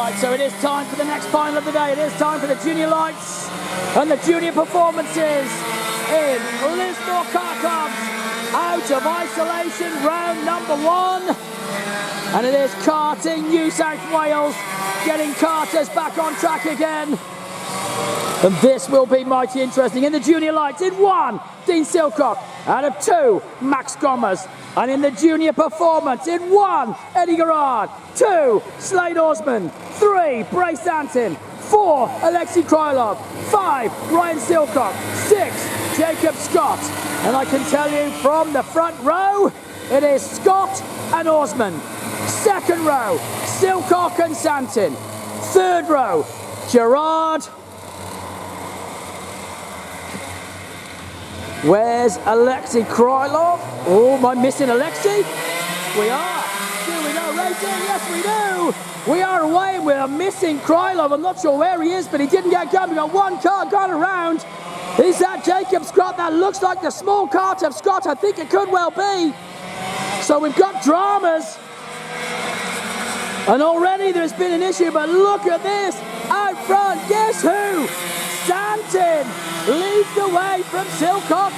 Right, so it is time for the next final of the day. It is time for the junior lights and the junior performances in Lismore Kart Clubs out of isolation round number 1. And it is karting New South Wales getting karters back on track again. And this will be mighty interesting. In the junior lights, in 1, Dean Silcock. Out of 2, Max Gommers. And in the junior performance, in 1, Eddie Gerard. 2, Slade Osman. 3, Bryce Anton. 4, Alexei Krylov. 5, Ryan Silcock. 6, Jacob Scott. And I can tell you from the front row, it is Scott and Osman. Second row, Silcock and Santin. Third row, Gerard. Where's Alexei Krylov? Oh, am I missing Alexei? We are. Do we know racing? Yes, we do. We are away. We're missing Krylov. I'm not sure where he is, but he didn't get going. We got one car gone around. Is that Jacob Scott? That looks like the small kart of Scott. I think it could well be. So we've got dramas. And already there's been an issue, but look at this. Out front, guess who? Santin leads the way from Silcock,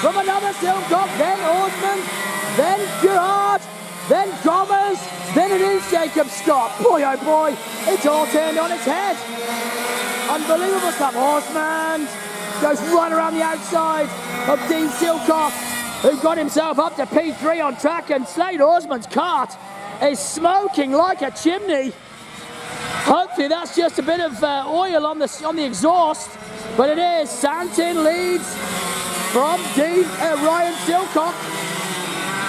from another Silcock, then Osman, then Gerard, then Gommers, then it is Jacob Scott. Boy, oh boy, it's all turned on its head. Unbelievable stuff. Osman goes right around the outside of Dean Silcock, who got himself up to P3 on track, and Slade Osman's kart is smoking like a chimney. Hopefully that's just a bit of oil on the exhaust, but it is. Santin leads from Ryan Silcock,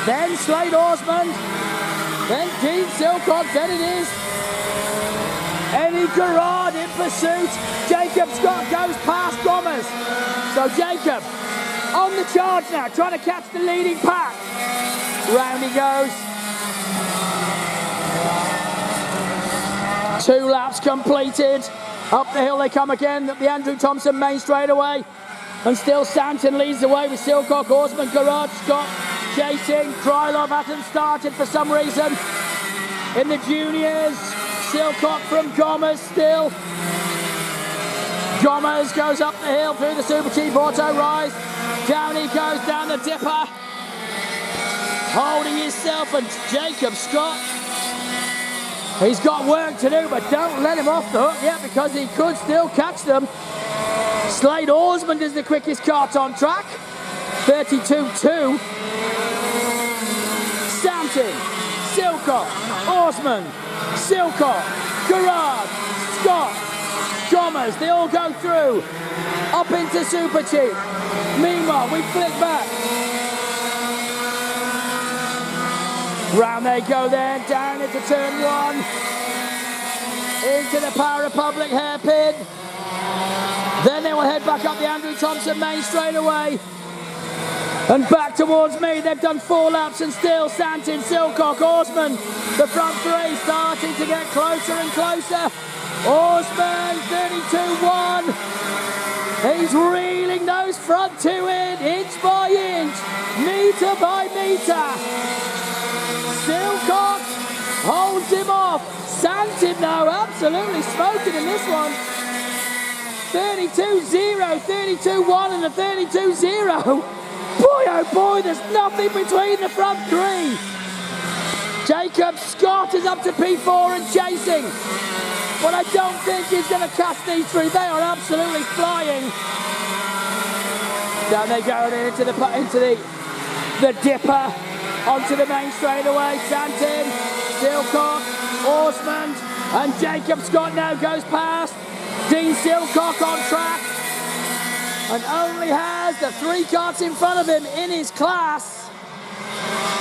then Slade Osman, then Dean Silcock, then it is Eddie Gerard in pursuit. Jacob Scott goes past Gommers. So Jacob on the charge now, trying to catch the leading pack. Round he goes. 2 laps completed. Up the hill they come again at the Andrew Thompson main straightaway. And still Santin leads the way with Silcock, Osman, Gerard, Scott chasing. Krylov hasn't started for some reason. In the juniors, Silcock from Gommers still. Gommers goes up the hill through the Super Cheap Auto Rise. Down he goes down the dipper. Holding himself, and Jacob Scott, he's got work to do, but don't let him off the hook yet, because he could still catch them. Slade Osman is the quickest kart on track. 32.2. Santin, Silcock, Osman, Silcock, Gerard, Scott, Gommers, they all go through. Up into Super Cheap. Meanwhile, we flick back. Round they go then, down into turn 1. Into the Power Republic hairpin. Then they will head back up the Andrew Thompson main straightaway. And back towards me. They've done 4 laps, and still Santin, Silcock, Osman, the front 3 starting to get closer and closer. Osman, 32.1. He's reeling those front 2 in, inch by inch, metre by metre. Silcock holds him off. Santin now absolutely smoking in this one. 32.0, 32.1 and a 32.0. Boy oh boy, there's nothing between the front 3. Jacob Scott is up to P4 and chasing. But I don't think he's going to catch these 3. They are absolutely flying. Down they go into the dipper. Onto the main straightaway. Santin, Silcock, Osman, and Jacob Scott now goes past. Dean Silcock on track, and only has the 3 karts in front of him in his class.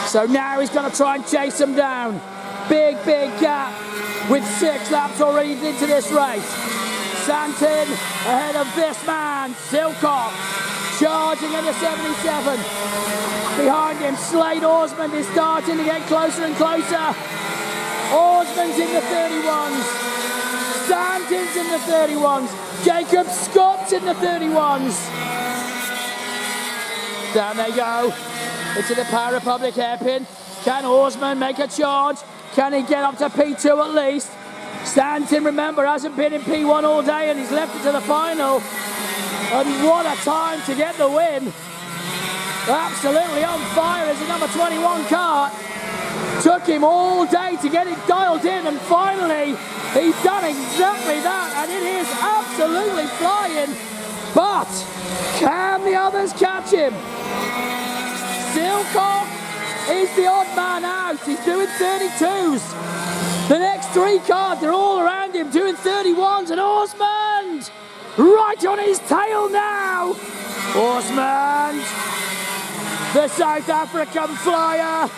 So now he's going to try and chase them down. Big gap with 6 laps already into this race. Santin ahead of this man, Silcock, charging into 77. Behind him, Slade Osman is starting to get closer and closer. Osman's in the 31s. Santin's in the 31s. Jacob Scott's in the 31s. Down they go. Into the Power Republic hairpin. Can Osman make a charge? Can he get up to P2 at least? Stanton, remember, hasn't been in P1 all day and he's left it to the final. And what a time to get the win. Absolutely on fire as the number 21 kart. Took him all day to get it dialed in, and finally he's done exactly that, and it is absolutely flying. But can the others catch him? Silcock is the odd man out. He's doing 32s. The next three karts, they're all around him doing 31s, and Osmond right on his tail now. Osmond, the South African flyer,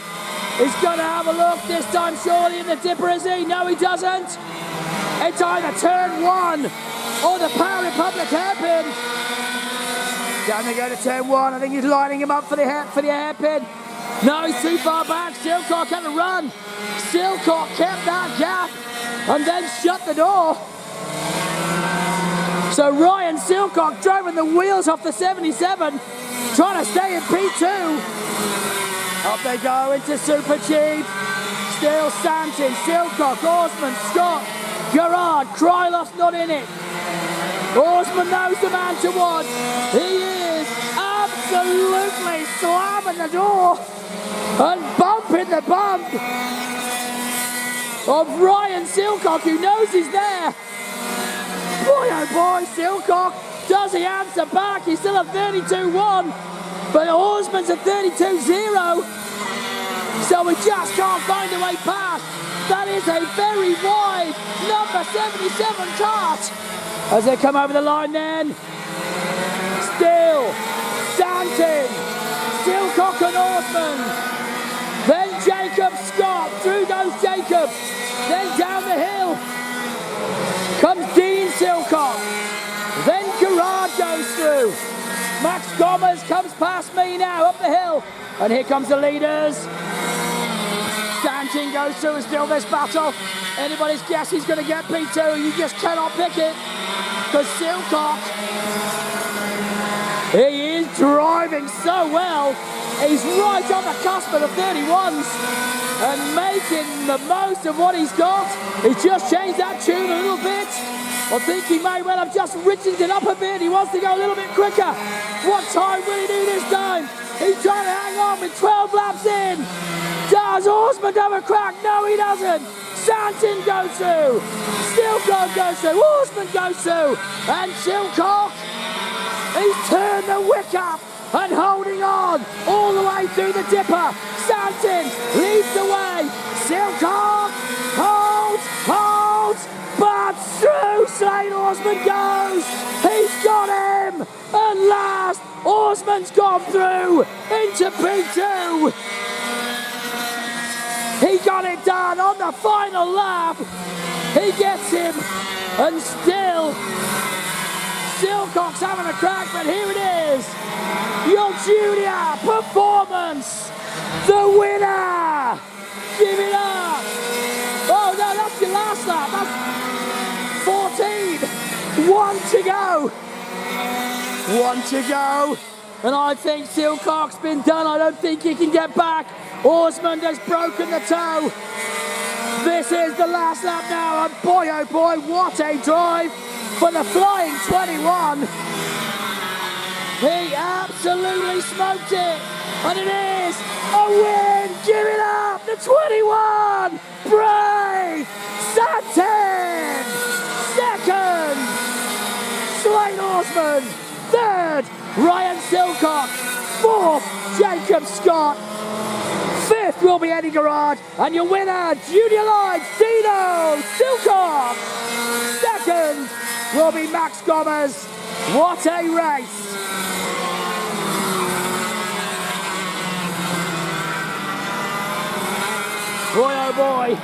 is going to have a look this time surely in the dipper, is he? No, he doesn't. It's either turn one or the Power Republic hairpin. Down they go to turn one. I think he's lining him up for the hairpin. No, he's too far back. Silcock had to run. Silcock kept that gap and then shut the door. So Ryan Silcock driving the wheels off the 77, trying to stay in P2. Up they go into Super Cheap. Still Stanton, Silcock, Osmond, Scott, Gerard, Kryloff's not in it. Osmond knows the man to watch. He is absolutely slamming the door and bumping the bump of Ryan Silcock, who knows he's there. Boy, oh boy, Silcock, does he answer back? He's still at 32-1, but Osmond's at 32-0. So we just can't find a way past. That is a very wide number 77 kart. As they come over the line then, still Stanton, Silcock and Osmond. Then Jacob Scott, through goes Jacob. Then down the hill comes Dean Silcock. Then Gerard goes through. Max Gomez comes past me now up the hill. And here comes the leaders. Stanton goes through and still this battle. Anybody's guess he's going to get P2. You just cannot pick it. Because Silcock, he is driving so well. He's right on the cusp of the 31s and making the most of what he's got. He's just changed that tune a little bit. I think he may well have just richened it up a bit. He wants to go a little bit quicker. What time will he do this time? He's trying to hang on with 12 laps in. Does Osmond have a crack? No, he doesn't. Stanton goes through. Silcock goes through. Osmond goes through. And Silcock, he's turned the wick up and holding on all the way through the dipper. Stanton leads the way. Silcock holds, but through Slade Osmond goes. He's got him. And last, Osmond's gone through into P2. He got it done on the final lap. He gets him, and still Silcock's having a crack, but here it is. Your junior performance, the winner. Give it up. Oh no, that's your last lap. That's 14. One to go. One to go. And I think Silcock's been done. I don't think he can get back. Osmond has broken the toe. This is the last lap now, and boy oh boy, what a drive for the Flying 21. He absolutely smoked it, and it is a win. Give it up, the 21. Brave Stanton. Second, Slade Osmond. Third, Ryan Silcock. Fourth, Jacob Scott. Fifth will be Eddie Gerard, and your winner, Junior Lights, Dino Silcock. Second will be Max Gomez. What a race. Boy, oh boy.